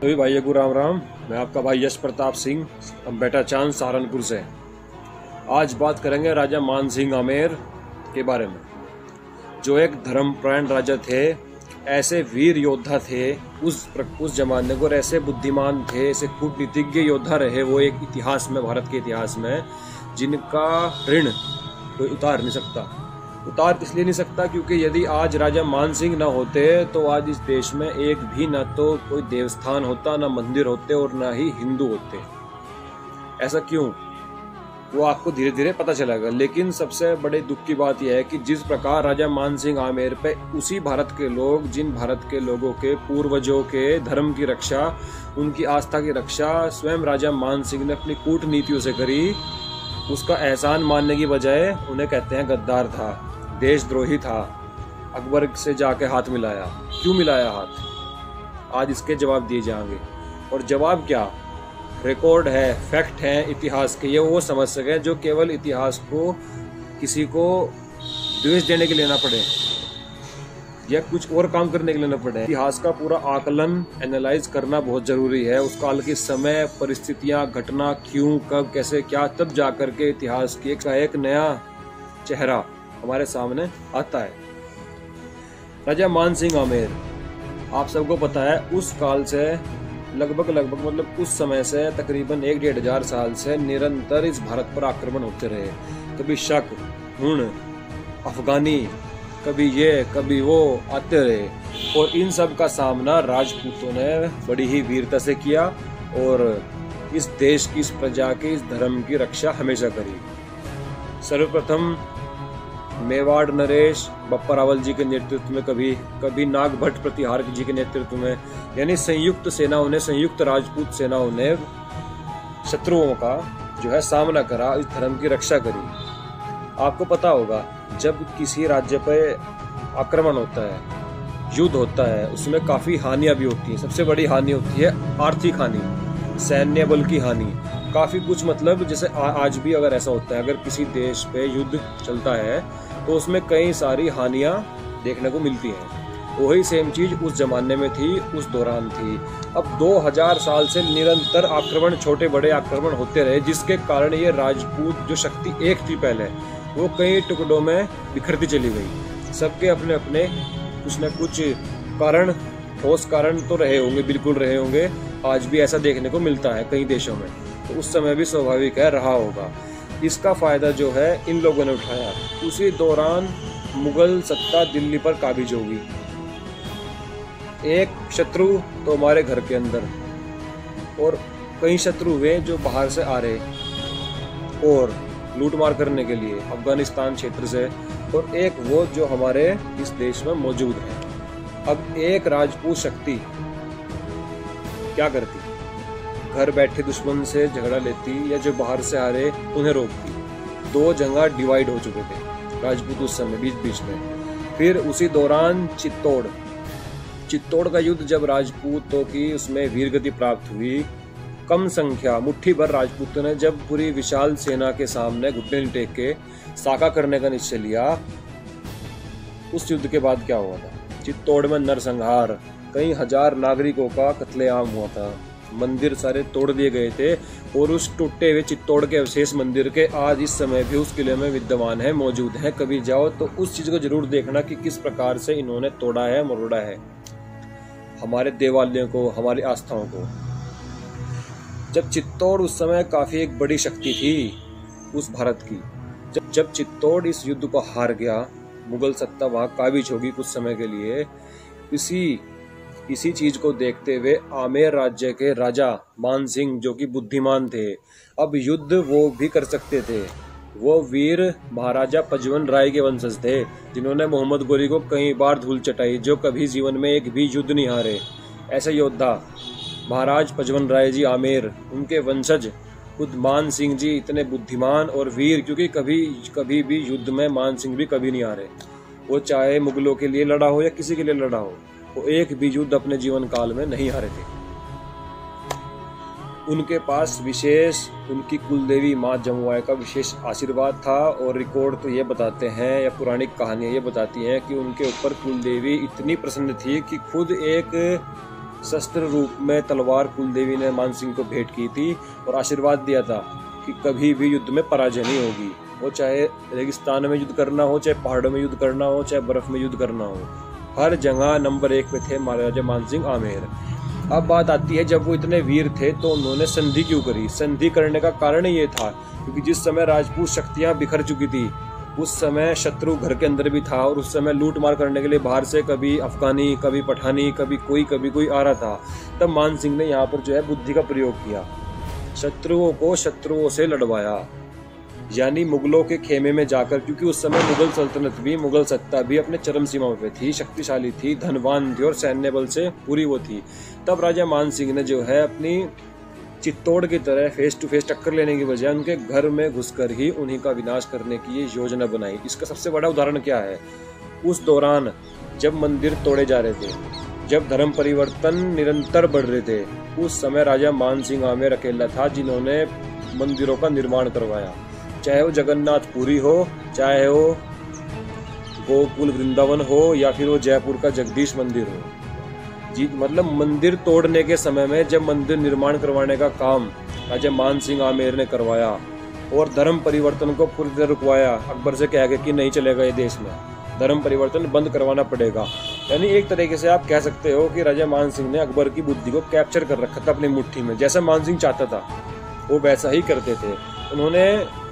सभी भाइयों को राम राम। मैं आपका भाई यश प्रताप सिंह, हम बेटा चांद सहारनपुर से। आज बात करेंगे राजा मान सिंह आमेर के बारे में, जो एक धर्मपरायण राजा थे। ऐसे वीर योद्धा थे उस जमाने को, और ऐसे बुद्धिमान थे, ऐसे कूटनीतिज्ञ योद्धा रहे वो एक इतिहास में, भारत के इतिहास में, जिनका ऋण कोई उतार नहीं सकता। उतार इसलिए नहीं सकता क्योंकि यदि आज राजा मान सिंह ना होते तो आज इस देश में एक भी ना तो कोई देवस्थान होता, ना मंदिर होते और ना ही हिंदू होते। ऐसा क्यों, वो आपको धीरे धीरे पता चलेगा। लेकिन सबसे बड़े दुख की बात यह है कि जिस प्रकार राजा मान सिंह आमेर पे उसी भारत के लोग, जिन भारत के लोगों के पूर्वजों के धर्म की रक्षा, उनकी आस्था की रक्षा स्वयं राजा मान सिंह ने अपनी कूटनीतियों से करी, उसका एहसान मानने की बजाय उन्हें कहते हैं गद्दार था, देशद्रोही था, अकबर से जाके हाथ मिलाया। क्यों मिलाया हाथ, आज इसके जवाब दिए जाएंगे। और जवाब क्या, रिकॉर्ड है, फैक्ट है इतिहास के, ये वो समझ सके जो केवल इतिहास को किसी को द्वेष देने के लिए ना पड़े या कुछ और काम करने के लिए ना पड़े। इतिहास का पूरा आकलन, एनालाइज करना बहुत जरूरी है। उस काल के समय, परिस्थितियां, घटना, क्यों, कब, कैसे, क्या, तब जाकर के इतिहास की एक नया चेहरा हमारे सामने आता है। राजा मान सिंह आमेर, आप सबको पता है, उस काल से लगभग मतलब उस समय से तकरीबन 1-1.5 साल से निरंतर इस भारत पर आक्रमण होते रहे। कभी शक, हुण, अफगानी, कभी ये कभी वो आते रहे, और इन सब का सामना राजपूतों ने बड़ी ही वीरता से किया और इस देश की, इस प्रजा की, इस धर्म की रक्षा हमेशा करी। सर्वप्रथम मेवाड़ नरेश बप्पा रावल जी के नेतृत्व में, कभी नाग भट्ट प्रतिहार जी के नेतृत्व में, यानी संयुक्त सेनाओं ने, संयुक्त राजपूत सेनाओं ने शत्रुओं का जो है सामना करा, इस धर्म की रक्षा करी। आपको पता होगा, जब किसी राज्य पे आक्रमण होता है, युद्ध होता है, उसमें काफी हानियां भी होती हैं। सबसे बड़ी हानि होती है आर्थिक हानि, सैन्य बल की हानि, काफी कुछ। मतलब जैसे आज भी अगर ऐसा होता है, अगर किसी देश पे युद्ध चलता है तो उसमें कई सारी हानियां देखने को मिलती हैं। वही सेम चीज उस जमाने में थी, उस दौरान थी। अब 2000 साल से निरंतर आक्रमण, छोटे बड़े आक्रमण होते रहे, जिसके कारण ये राजपूत जो शक्ति एक थी पहले, वो कई टुकड़ों में बिखरती चली गई। सबके अपने अपने कुछ न कुछ कारण, ठोस कारण तो रहे होंगे, बिल्कुल रहे होंगे। आज भी ऐसा देखने को मिलता है कई देशों में, तो उस समय भी स्वाभाविक है रहा होगा। इसका फायदा जो है इन लोगों ने उठाया। उसी दौरान मुगल सत्ता दिल्ली पर काबिज होगी। एक शत्रु तो हमारे घर के अंदर, और कई शत्रु हुए जो बाहर से आ रहे और लूटमार करने के लिए अफगानिस्तान क्षेत्र से, और एक वो जो हमारे इस देश में मौजूद है। अब एक राजपूत शक्ति क्या करती, घर बैठे दुश्मन से झगड़ा लेती, या जो बाहर से आ रहे उन्हें रोकती। दो जगह डिवाइड हो चुके थे राजपूत उस समय, बीच में। फिर उसी दौरान चित्तौड़ का युद्ध जब राजपूतों की उसमें वीरगति प्राप्त हुई, कम संख्या, मुट्ठी भर राजपूतों ने जब पूरी विशाल सेना के सामने घुटने नहीं टेक के साका करने का निश्चय लिया, उस युद्ध के बाद क्या हुआ था, चित्तौड़ में नरसंहार, कई हजार नागरिकों का कत्लेआम हुआ था, मंदिर सारे तोड़ दिए गए थे, और उस टूटे हुए चित्तौड़ के अवशेष मंदिर के आज इस समय भी उस किले में विद्यमान है, मौजूद है। कभी जाओ तो उस चीज को जरूर देखना कि किस प्रकार से इन्होंने तोड़ा है, मरोड़ा है हमारे देवालयों को, हमारी आस्थाओं को। जब चित्तौड़ उस समय काफी एक बड़ी शक्ति थी उस भारत की, जब चित्तौड़ इस युद्ध को हार गया, मुगल सत्ता वहां काबिज होगी कुछ समय के लिए, इसी चीज को देखते हुए आमेर राज्य के राजा मान सिंह, जो कि बुद्धिमान थे, अब युद्ध वो भी कर सकते थे। वो वीर महाराजा पजवन राय के वंशज थे, जिन्होंने मोहम्मद गोरी को कई बार धूल चटाई, जो कभी जीवन में एक भी युद्ध नहीं हारे। ऐसे योद्धा महाराज पजवन राय जी आमेर, उनके वंशज खुद मान सिंह जी इतने बुद्धिमान और वीर, क्योंकि कभी भी युद्ध में मान सिंह भी कभी नहीं हारे। वो चाहे मुगलों के लिए लड़ा हो या किसी के लिए लड़ा हो, वो एक भी युद्ध अपने जीवन काल में नहीं हारे थे। उनके पास विशेष उनकी कुलदेवी माँ जमुआई का विशेष आशीर्वाद था, और रिकॉर्ड तो ये बताते हैं, या पुरानी कहानियां ये बताती हैं कि उनके ऊपर कुलदेवी इतनी प्रसन्न थी कि खुद एक शस्त्र रूप में तलवार कुलदेवी ने मानसिंह को भेंट की थी और आशीर्वाद दिया था कि कभी भी युद्ध में पराजय नहीं होगी। वो चाहे रेगिस्तान में युद्ध करना हो, चाहे पहाड़ों में युद्ध करना हो, चाहे बर्फ में युद्ध करना हो, हर जगह नंबर 1 पे थे महाराजा मानसिंह आमेर। अब बात आती है, जब वो इतने वीर थे तो उन्होंने संधि क्यों करी? संधि करने का कारण ये था क्योंकि जिस समय राजपूत शक्तियां बिखर चुकी थी, उस समय शत्रु घर के अंदर भी था और उस समय लूट मार करने के लिए बाहर से कभी अफगानी, कभी पठानी, कभी कोई आ रहा था। तब मानसिंह ने यहाँ पर जो है बुद्धि का प्रयोग किया, शत्रुओं को शत्रुओं से लड़वाया, यानी मुगलों के खेमे में जाकर, क्योंकि उस समय मुगल सल्तनत भी, मुगल सत्ता भी अपने चरम सीमा पे थी, शक्तिशाली थी, धनवान थी और सैन्य बल से पूरी वो थी। तब राजा मानसिंह ने जो है अपनी चित्तौड़ की तरह फेस टू फेस टक्कर लेने की बजाय उनके घर में घुसकर ही उन्हीं का विनाश करने की ये योजना बनाई। इसका सबसे बड़ा उदाहरण क्या है? उस दौरान जब मंदिर तोड़े जा रहे थे, जब धर्म परिवर्तन निरंतर बढ़ रहे थे, उस समय राजा मानसिंह आमेर अकेला था जिन्होंने मंदिरों का निर्माण करवाया। चाहे वो जगन्नाथपुरी हो, चाहे वो गोकुल वृंदावन हो, या फिर वो जयपुर का जगदीश मंदिर हो। जी, मतलब मंदिर तोड़ने के समय में जब मंदिर निर्माण करवाने का काम राजा मानसिंह आमेर ने करवाया और धर्म परिवर्तन को पूरी तरह रुकवाया, अकबर से कह गया कि नहीं चलेगा ये देश में, धर्म परिवर्तन बंद करवाना पड़ेगा। यानी एक तरीके से आप कह सकते हो कि राजा मानसिंह ने अकबर की बुद्धि को कैप्चर कर रखा था अपनी मुट्ठी में। जैसा मानसिंह चाहता था वो वैसा ही करते थे। उन्होंने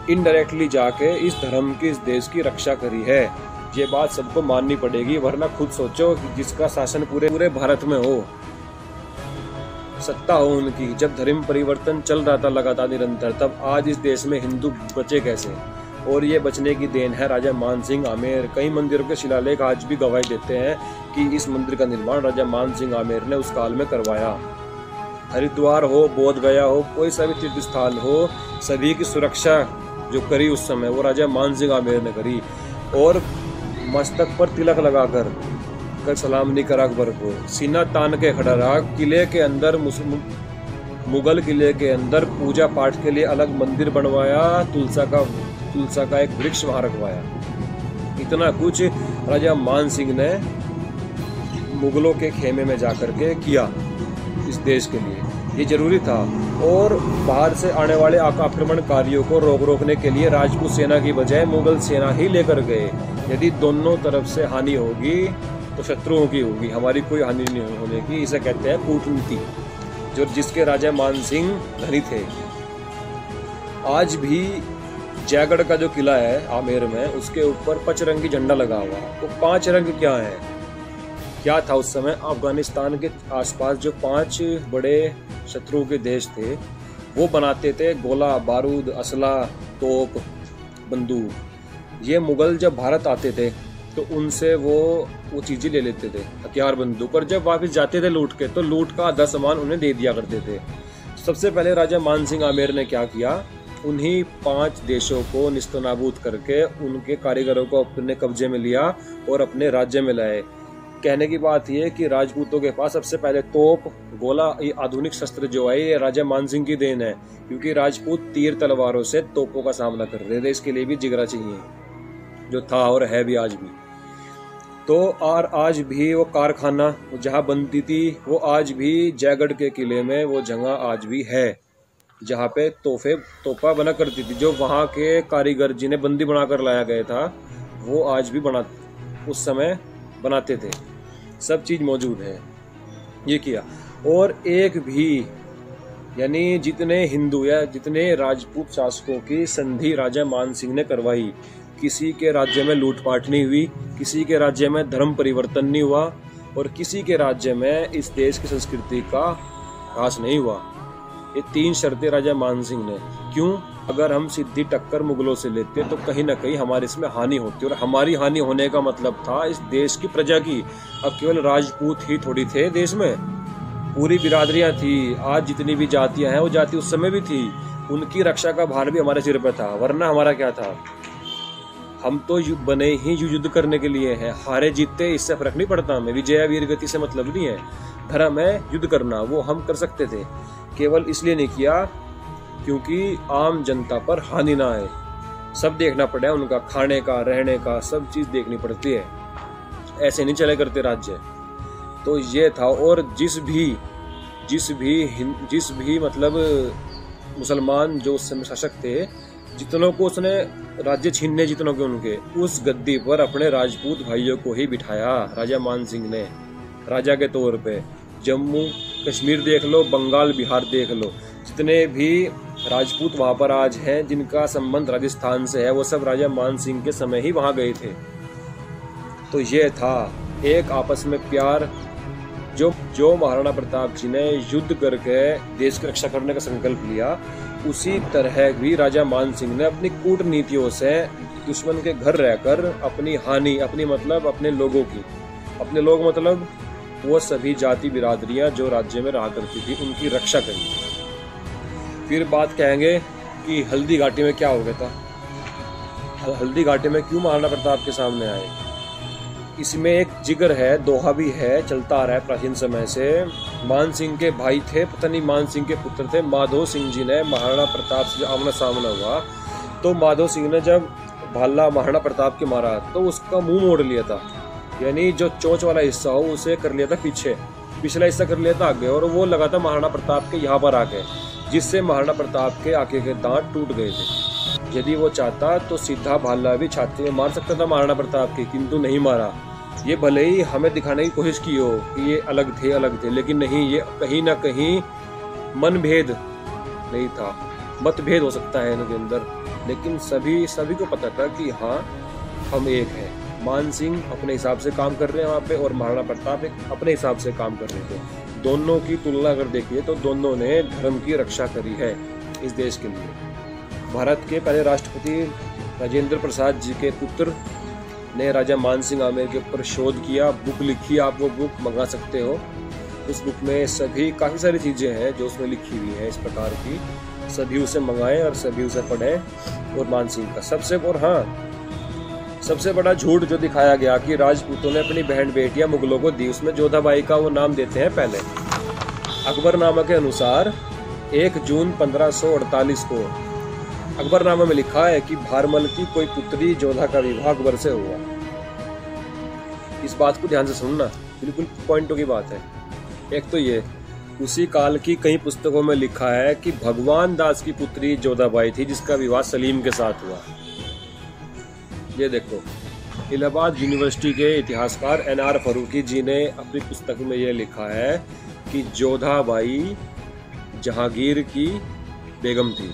इनडायरेक्टली जाके इस धर्म की, इस देश की रक्षा करी है। ये बात सबको माननी पड़ेगी, वरना खुद सोचो कि जिसका शासन पूरे भारत में हो, सत्ता हो उनकी, जब धर्म परिवर्तन चल रहा था लगातार निरंतर, तब आज इस देश में हिंदू बचे कैसे? और ये बचने की देन है राजा मानसिंह आमेर। कई मंदिरों के शिलालेख आज भी गवाही देते हैं कि इस मंदिर का निर्माण राजा मानसिंह आमेर ने उस काल में करवाया। हरिद्वार हो, बोध गया हो, कोई सा भी तीर्थ स्थान हो, सभी की सुरक्षा जो करी उस समय वो राजा मानसिंह आमेर ने करी। और मस्तक पर तिलक लगाकर सलाम नहीं करा अकबर को, सीना तान के खड़ा रहा। किले के अंदर, मुगल किले के अंदर पूजा पाठ के लिए अलग मंदिर बनवाया, तुलसा का एक वृक्ष वहां रखवाया। इतना कुछ राजा मानसिंह ने मुगलों के खेमे में जाकर के किया इस देश के लिए, ये जरूरी था। और बाहर से आने वाले आक्रमणकारियों को रोकने के लिए राजपूत सेना की बजाय मुगल सेना ही लेकर गए। यदि दोनों तरफ से हानि होगी तो शत्रुओं की होगी, हमारी कोई हानि नहीं होने की। इसे कहते हैं कूटनीति, जो जिसके राजा मानसिंह धनी थे। आज भी जयगढ़ का जो किला है आमेर में, उसके ऊपर पचरंगी झंडा लगा हुआ। तो 5 रंग क्या है? क्या था उस समय? अफगानिस्तान के आसपास जो 5 बड़े शत्रुओं के देश थे वो बनाते थे गोला बारूद, असला, तोप, बंदूक। ये मुगल जब भारत आते थे तो उनसे वो चीजें ले लेते थे, हथियार, बंदूक, और जब वापस जाते थे लूट के, तो लूट का आधा सामान उन्हें दे दिया करते थे। सबसे पहले राजा मानसिंह आमेर ने क्या किया? उन्हीं 5 देशों को निस्तनाबूद करके उनके कारीगरों को अपने कब्जे में लिया और अपने राज्य में लाए। कहने की बात यह कि राजपूतों के पास सबसे पहले तोप, गोला, ये आधुनिक शस्त्र जो है ये राजा मानसिंह की देन है, क्योंकि राजपूत तीर तलवारों से तोपों का सामना कर रहे थे। इसके लिए भी जिगरा चाहिए, जो था और है भी आज भी। तो और आज भी वो कारखाना जहाँ बनती थी वो आज भी जयगढ़ के किले में वो जगह आज भी है जहाँ पे तोपा बना करती थी। जो वहाँ के कारीगर जिन्हें बंदी बनाकर लाया गया था वो आज भी उस समय बनाते थे। सब चीज मौजूद है। ये किया। और एक भी, यानी जितने हिंदू या जितने राजपूत शासकों की संधि राजा मानसिंह ने करवाई, किसी के राज्य में लूटपाट नहीं हुई, किसी के राज्य में धर्म परिवर्तन नहीं हुआ, और किसी के राज्य में इस देश की संस्कृति का ह्रास नहीं हुआ। ये 3 शर्तें राजा मानसिंह ने। क्यों? अगर हम सीधी टक्कर मुगलों से लेते तो कहीं ना कहीं हमारे इसमें हानि होती, और हमारी हानि होने का मतलब था इस देश की प्रजा की। अब केवल राजपूत ही थोड़ी थे देश में, पूरी बिरादरियां थी। आज जितनी भी जातियां हैं वो जाति उस समय भी थी, उनकी रक्षा का भार भी हमारे सिर पर था। वरना हमारा क्या था? हम तो बने ही युद्ध करने के लिए हैं। हारे जीते इससे फर्क नहीं पड़ता हमें, विजय वीर गति से मतलब नहीं है। धर्म है युद्ध करना, वो हम कर सकते थे। केवल इसलिए नहीं किया क्योंकि आम जनता पर हानि ना आए। सब देखना पड़ा, उनका खाने का, रहने का, सब चीज देखनी पड़ती है। ऐसे नहीं चले करते राज्य। तो ये था। और जिस भी मतलब मुसलमान जो उस समय शासक थे, जितनों को उसने राज्य छीनने, जितनों के उनके, उस गद्दी पर अपने राजपूत भाइयों को ही बिठाया राजा मान सिंह ने राजा के तौर पे। जम्मू कश्मीर देख लो, बंगाल बिहार देख लो, जितने भी राजपूत वहां पर आज हैं जिनका संबंध राजस्थान से है, वो सब राजा मान सिंह के समय ही वहां गए थे। तो ये था एक आपस में प्यार जो महाराणा प्रताप जी ने युद्ध करके देश की रक्षा करने का संकल्प लिया, उसी तरह भी राजा मान सिंह ने अपनी कूटनीतियों से दुश्मन के घर रहकर अपनी हानि, अपनी मतलब अपने लोगों की, अपने लोग मतलब वो सभी जाति बिरादरियां जो राज्य में रहा करती थी, उनकी रक्षा करी। फिर बात कहेंगे कि हल्दी घाटी में क्या हो गया था, हल्दी घाटी में क्यों महाराणा प्रताप के सामने आए। इसमें एक जिगर है, दोहा भी है, चलता आ रहा है प्राचीन समय से। मान सिंह के भाई थे, पता नहीं मान सिंह के पुत्र थे, माधो सिंह जी ने महाराणा प्रताप से आमना सामना हुआ, तो माधो सिंह ने जब भाला महाराणा प्रताप के मारा तो उसका मुंह मोड़ लिया था, यानी जो चोंच वाला हिस्सा हो उसे कर लिया था पीछे, पिछला हिस्सा कर लिया था आगे, और वो लगा था महाराणा प्रताप के यहाँ पर आके, जिससे महाराणा प्रताप के आगे के दांत टूट गए थे। यदि वो चाहता तो सीधा भाला भी छाती में मार सकता था महाराणा प्रताप के, किंतु नहीं मारा। ये भले ही हमें दिखाने की कोशिश की हो कि ये अलग थे, लेकिन नहीं, ये कहीं ना कहीं मनभेद नहीं था, मतभेद हो सकता है इनके अंदर, लेकिन सभी को पता था कि हाँ हम एक हैं। मान सिंह अपने हिसाब से काम कर रहे हैं वहाँ पे, और महाराणा प्रताप अपने हिसाब से काम कर रहे थे। दोनों की तुलना अगर देखिए तो दोनों ने धर्म की रक्षा करी है इस देश के लिए। भारत के पहले राष्ट्रपति राजेंद्र प्रसाद जी के पुत्र ने राजा मान सिंह आमेर के ऊपर शोध किया, बुक लिखी, आप वो बुक मंगा सकते हो। उस बुक में काफ़ी सारी चीज़ें हैं जो उसमें लिखी हुई हैं इस प्रकार की, सभी उसे मंगाएं और सभी उसे पढ़ें। और मान सिंह का सबसे बड़ा झूठ जो दिखाया गया कि राजपूतों ने अपनी बहन बेटियां मुगलों को दी, उसमें जोधाबाई का वो नाम देते हैं पहले। अकबरनामा के अनुसार 1 जून 1548 को अकबरनामा में लिखा है कि भारमल की कोई पुत्री जोधा का विवाह अकबर से हुआ। इस बात को ध्यान से सुनना, बिल्कुल पॉइंटों की बात है। एक तो ये उसी काल की कई पुस्तकों में लिखा है कि भगवान दास की पुत्री जोधाबाई थी जिसका विवाह सलीम के साथ हुआ। ये देखो, इलाहाबाद यूनिवर्सिटी के इतिहासकार NR फरूकी जी ने अपनी पुस्तक में ये लिखा है कि जोधाबाई जहांगीर की बेगम थी।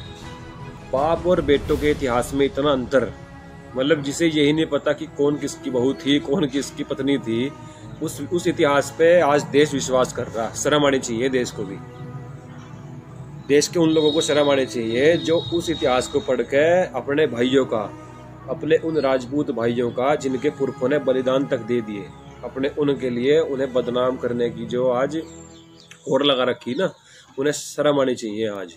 बाप और बेटों के इतिहास में इतना अंतर, मतलब जिसे यही नहीं पता कि कौन किसकी बहू थी, कौन किसकी पत्नी थी, उस इतिहास पे आज देश विश्वास कर रहा। शर्म आनी चाहिए देश को भी, देश के उन लोगों को शर्म आनी चाहिए जो उस इतिहास को पढ़ के अपने भाइयों का, अपने उन राजपूत भाइयों का जिनके पुरखों ने बलिदान तक दे दिए, अपने उनके लिए उन्हें बदनाम करने की जो आज होड़ लगा रखी ना, उन्हें शर्म आनी चाहिए आज।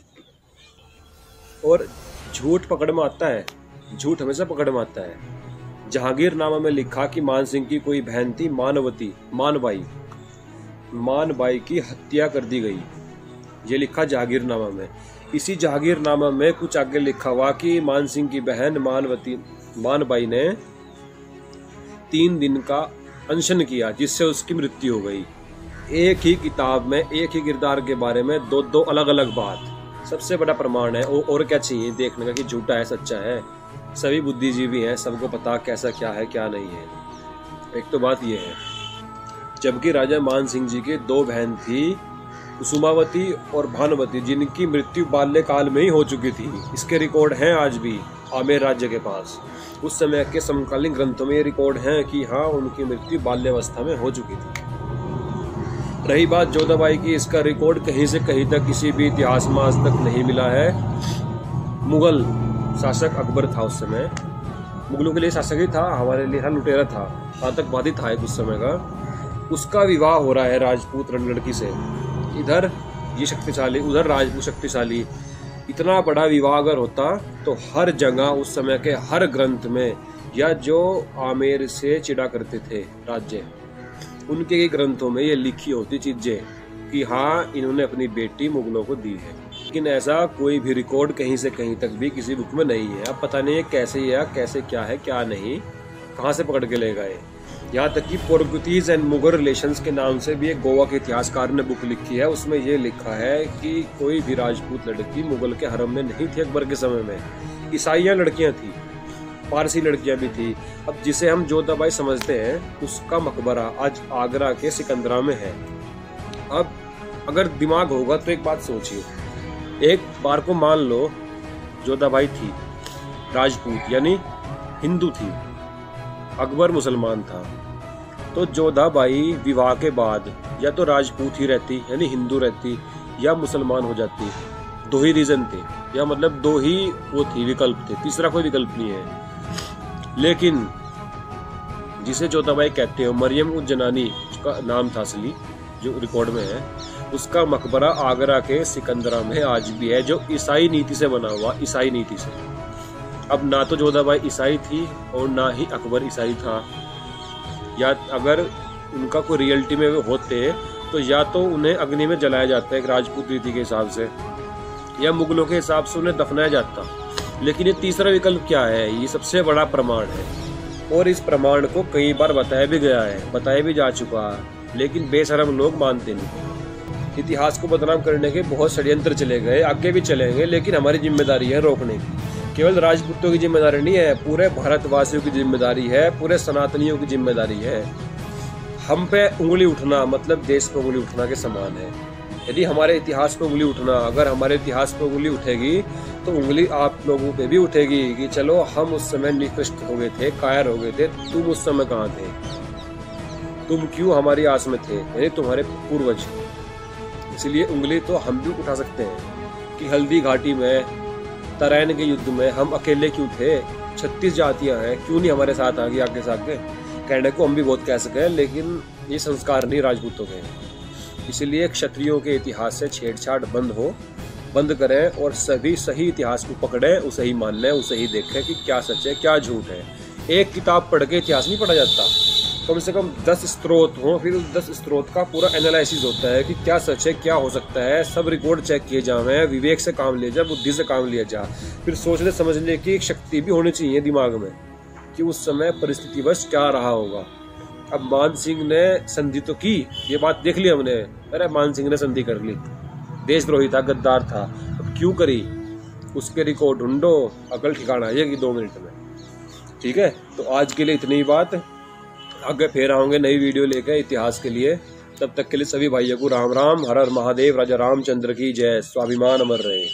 और झूठ पकड़ में आता है, झूठ हमेशा पकड़ में आता है। जहांगीरनामा में लिखा कि मान सिंह की कोई बहन थी मानवती, मानबाई की हत्या कर दी गई, ये लिखा जहांगीरनामा में। इसी जहांगीरनामा में कुछ आगे लिखा हुआ कि मान सिंह की बहन मानबाई ने 3 दिन का अनशन किया जिससे उसकी मृत्यु हो गई। एक ही किताब में एक ही किरदार के बारे में दो अलग अलग बात, सबसे बड़ा प्रमाण है। और क्या चाहिए देखने का कि झूठा है सच्चा है। सभी बुद्धिजीवी हैं, सबको पता कैसा क्या है क्या नहीं है। एक तो बात यह है, जबकि राजा मान सिंह जी की 2 बहन थी, कुसुमावती और भानुवती, जिनकी मृत्यु बाल्यकाल में ही हो चुकी थी। इसके रिकॉर्ड हैं आज भी आमेर राज्य के पास। उस समय के समकालीन ग्रंथों में ये रिकॉर्ड हैं कि हाँ, उनकी मृत्यु बाल्यावस्था में हो चुकी थी। रही बात जोधाबाई की, इसका रिकॉर्ड कहीं से कहीं तक किसी भी इतिहास में आज तक नहीं मिला है। मुगल शासक अकबर था उस समय, मुगलों के लिए शासक ही था, हमारे लिए लुटेरा था, आतंकवादी था एक उस समय का। उसका विवाह हो रहा है राजपूत रणलड़की से, इधर ये शक्तिशाली, उधर राजपूत शक्तिशाली। इतना बड़ा विवाह अगर होता तो हर जगह उस समय के हर ग्रंथ में, या जो आमेर से चिढ़ा करते थे राज्य, उनके ग्रंथों में ये लिखी होती चीजें कि हाँ, इन्होंने अपनी बेटी मुगलों को दी है। लेकिन ऐसा कोई भी रिकॉर्ड कहीं से कहीं तक भी किसी बुक में नहीं है। अब पता नहीं है कैसे या कैसे क्या है क्या नहीं, कहाँ से पकड़ के ले गए। यहाँ तक कि पोर्टुगीज एंड मुगल रिलेशंस के नाम से भी एक गोवा के इतिहासकार ने बुक लिखी है। उसमें ये लिखा है कि कोई भी राजपूत लड़की मुगल के हरम में नहीं थी अकबर के समय में। ईसाइयाँ लड़कियाँ थी, पारसी लड़कियाँ भी थी। अब जिसे हम जोधाबाई समझते हैं उसका मकबरा आज आगरा के सिकंदरा में है। अब अगर दिमाग होगा तो एक बात सोचिए, एक बार को मान लो जोधाबाई थी राजपूत यानी हिंदू थी, अकबर मुसलमान था, तो जोधाबाई विवाह के बाद या तो राजपूत ही रहती यानी हिंदू रहती या मुसलमान हो जाती। दो ही रीजन थे, या मतलब दो ही वो थी, विकल्प थे, तीसरा कोई विकल्प नहीं है। लेकिन जिसे जोधाबाई कहते हो, मरियम उज जनानी उसका नाम था असली, जो रिकॉर्ड में है, उसका मकबरा आगरा के सिकंदरा में आज भी है, जो ईसाई नीति से बना हुआ, ईसाई नीति से। अब ना तो जोधाबाई ईसाई थी और ना ही अकबर ईसाई था, या अगर उनका कोई रियलिटी में होते तो या तो उन्हें अग्नि में जलाया जाता एक राजपूत रीति के हिसाब से, या मुगलों के हिसाब से उन्हें दफनाया जाता। लेकिन ये तीसरा विकल्प क्या है, ये सबसे बड़ा प्रमाण है और इस प्रमाण को कई बार बताया भी गया है, बताया भी जा चुका है, लेकिन बेशरम लोग मानते नहीं। इतिहास को बदनाम करने के बहुत षड्यंत्र चले गए, आगे भी चलेंगे, लेकिन हमारी जिम्मेदारी है रोकने की। केवल राजपूतों की जिम्मेदारी नहीं है, पूरे भारतवासियों की जिम्मेदारी है, पूरे सनातनियों की जिम्मेदारी है। हम पे उंगली उठना मतलब देश पे उंगली उठना के समान है। यदि हमारे इतिहास पे उंगली उठना, अगर हमारे इतिहास पे उंगली उठेगी तो उंगली आप लोगों पे भी उठेगी कि चलो हम उस समय निकृष्ट हो गए थे, कायर हो गए थे, तुम उस समय कहाँ थे, तुम क्यों हमारी आस में थे, यानी तुम्हारे पूर्वज। इसलिए उंगली तो हम भी उठा सकते हैं कि हल्दी घाटी में, तराइन के युद्ध में हम अकेले क्यों थे, 36 जातियां हैं, क्यों नहीं हमारे साथ आ गई आगे साथ। कहने को हम भी बहुत कह सके, लेकिन ये संस्कार नहीं राजपूतों के। इसलिए क्षत्रियों के इतिहास से छेड़छाड़ बंद करें और सभी सही इतिहास को पकड़ें, उसे ही मान लें, उसे ही देखें कि क्या सच है क्या झूठ है। एक किताब पढ़ के इतिहास नहीं पढ़ा जाता, कम से कम 10 स्रोत हो, फिर उस 10 स्रोत का पूरा एनालिसिस होता है कि क्या सच है क्या हो सकता है, सब रिकॉर्ड चेक किए जाए, विवेक से काम लिया जाए, बुद्धि से काम लिया जाए, फिर सोचने समझने की एक शक्ति भी होनी चाहिए दिमाग में कि उस समय परिस्थितिवश क्या रहा होगा। अब मान सिंह ने संधि तो की, ये बात देख ली हमने, अरे मान सिंह ने संधि कर ली, देशद्रोही था, गद्दार था, अब क्यों करी, उसके रिकॉर्ड ढूंढो, अकल ठिकाना आ जाएगी 2 मिनट में। ठीक है, तो आज के लिए इतनी ही बात, आगे फिर आऊंगे नई वीडियो लेकर इतिहास के लिए। तब तक के लिए सभी भाइयों को राम राम, हर हर महादेव, राजा रामचंद्र की जय, स्वाभिमान अमर रहे।